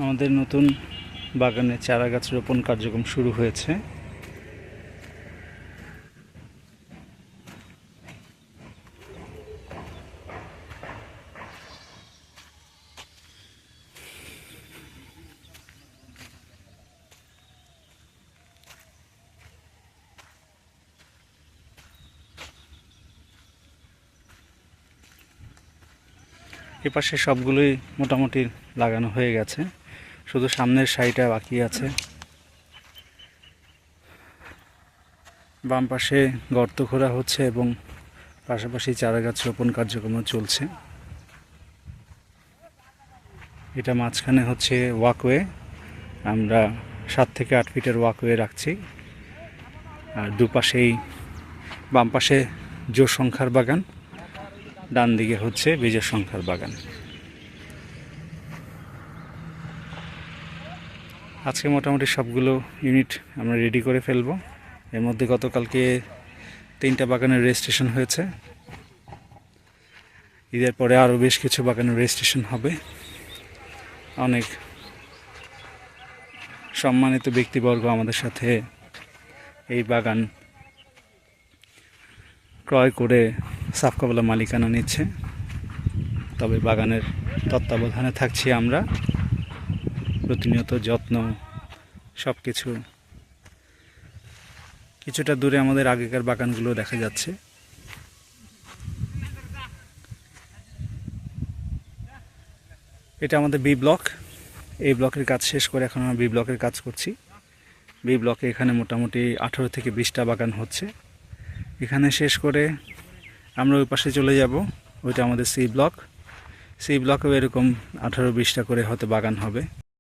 আমাদের নতুন বাগানে চারা গাছ রোপণ কার্যক্রম শুরু হয়েছে। এপাশে সবগুলোই মোটামুটি লাগানো হয়ে গেছে, শুধু সামনের সাইটা বাকি আছে। বাম পাশে গর্ত খোঁড়া হচ্ছে এবং পাশাপাশি চারা গাছ রোপণ কার্যক্রম চলছে। এটা মাঝখানে হচ্ছে ওয়াকওয়ে, আমরা 7 থেকে 8 ফিটের ওয়াকওয়ে রাখছি। আর দুপাশেই, বাম পাশে জোড় সংখ্যার বাগান, ডান দিকে হচ্ছে বীজের সংখ্যার বাগান। আজকে মোটামুটি সবগুলো ইউনিট আমরা রেডি করে ফেলব। এর মধ্যে গতকালকে 3টা বাগানের রেজিস্ট্রেশন হয়েছে। ঈদের পরে আরও বেশ কিছু বাগানের রেজিস্ট্রেশন হবে। অনেক সম্মানিত ব্যক্তিবর্গ আমাদের সাথে এই বাগান ক্রয় করে সাফকাওয়ালা মালিকানা নিচ্ছে। তবে বাগানের তত্ত্বাবধানে থাকছি আমরা, প্রতিনিয়ত যত্ন সব কিছু। কিছুটা দূরে আমাদের আগেকার বাগানগুলো দেখা যাচ্ছে। এটা আমাদের বি ব্লক। এই ব্লকের কাজ শেষ করে এখন আমরা বি ব্লকের কাজ করছি। বি ব্লকে এখানে মোটামুটি 18 থেকে 20টা বাগান হচ্ছে। এখানে শেষ করে আমরা ওই পাশে চলে যাব, ওইটা আমাদের সি ব্লক। সি ব্লকেও এরকম 18-20টা করে হয়তো বাগান হবে।